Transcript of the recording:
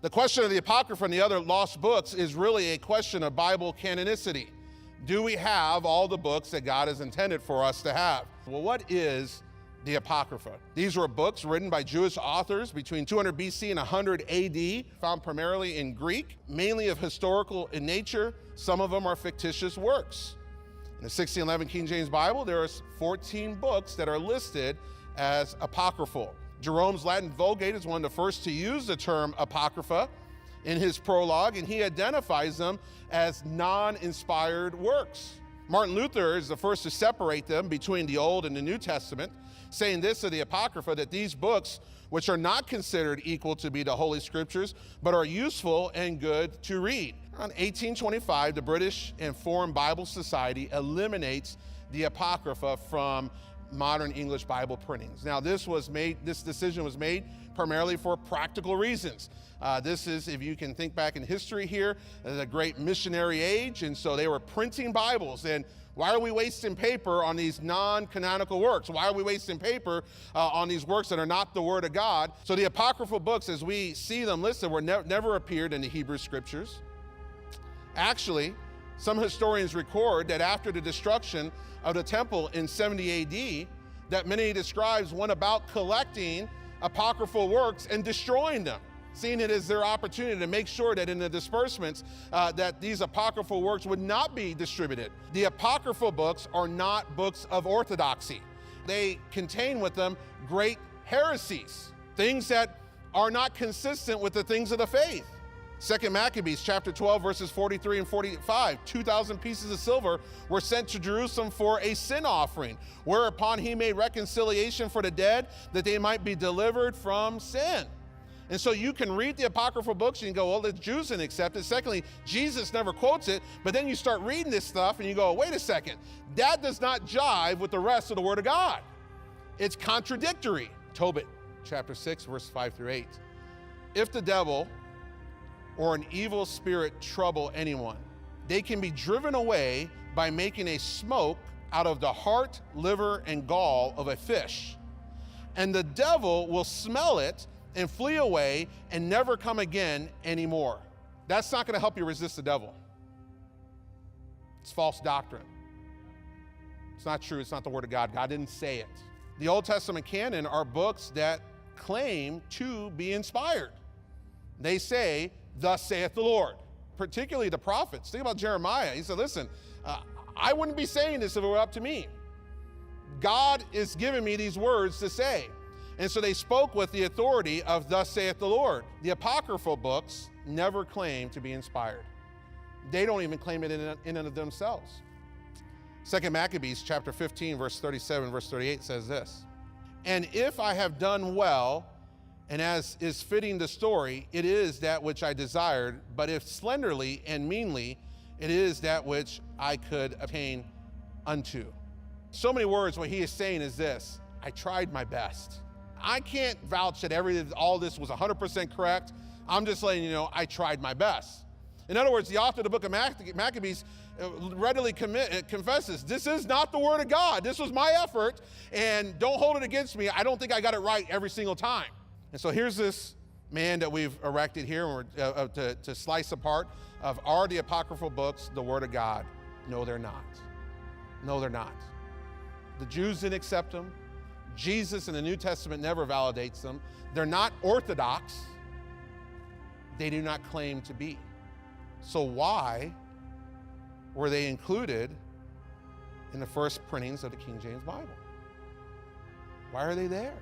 The question of the Apocrypha and the other lost books is really a question of Bible canonicity. Do we have all the books that God has intended for us to have? Well, what is the Apocrypha? These were books written by Jewish authors between 200 BC and 100 AD, found primarily in Greek, mainly of historical in nature. Some of them are fictitious works. In the 1611 King James Bible, there are 14 books that are listed as apocryphal. Jerome's Latin Vulgate is one of the first to use the term Apocrypha in his prologue, and he identifies them as non-inspired works. Martin Luther is the first to separate them between the Old and the New Testament, saying this of the Apocrypha, that these books, which are not considered equal to be the Holy Scriptures, but are useful and good to read. Around 1825, the British and Foreign Bible Society eliminates the Apocrypha from modern English Bible printings. Now, this decision was made primarily for practical reasons. This is, if you can think back in history here, the great missionary age, and so they were printing Bibles. And why are we wasting paper on these non-canonical works? Why are we wasting paper on these works that are not the Word of God? So the apocryphal books, as we see them listed, were never appeared in the Hebrew Scriptures. Actually, some historians record that after the destruction of the temple in 70 AD, that many of the scribes went about collecting apocryphal works and destroying them, seeing it as their opportunity to make sure that in the disbursements that these apocryphal works would not be distributed. The apocryphal books are not books of orthodoxy. They contain with them great heresies, things that are not consistent with the things of the faith. 2 Maccabees chapter 12, verses 43 and 45, 2,000 pieces of silver were sent to Jerusalem for a sin offering, whereupon he made reconciliation for the dead, that they might be delivered from sin. And so you can read the apocryphal books and you go, well, the Jews didn't accept it. Secondly, Jesus never quotes it, but then you start reading this stuff and you go, wait a second, that does not jive with the rest of the Word of God. It's contradictory. Tobit chapter 6, verse 5 through 8. If the devil or an evil spirit trouble anyone, they can be driven away by making a smoke out of the heart, liver, and gall of a fish. And the devil will smell it and flee away and never come again anymore. That's not going to help you resist the devil. It's false doctrine. It's not true. It's not the Word of God. God didn't say it. The Old Testament canon are books that claim to be inspired. They say, thus saith the Lord, particularly the prophets. Think about Jeremiah. He said, listen, I wouldn't be saying this if it were up to me. God is giving me these words to say. And so they spoke with the authority of thus saith the Lord. The apocryphal books never claim to be inspired. They don't even claim it in and of themselves. 2 Maccabees chapter 15, verse 37, verse 38 says this, and if I have done well, and as is fitting the story, it is that which I desired, but if slenderly and meanly, it is that which I could attain unto. So many words, what he is saying is this, I tried my best. I can't vouch that all this was 100% correct. I'm just letting you know I tried my best. In other words, the author of the book of Maccabees readily confesses, this is not the Word of God. This was my effort, and don't hold it against me. I don't think I got it right every single time. And so here's this man that we've erected here to slice apart of, are the apocryphal books the Word of God? No, they're not. No, they're not. The Jews didn't accept them. Jesus in the New Testament never validates them. They're not orthodox. They do not claim to be. So why were they included in the first printings of the King James Bible? Why are they there?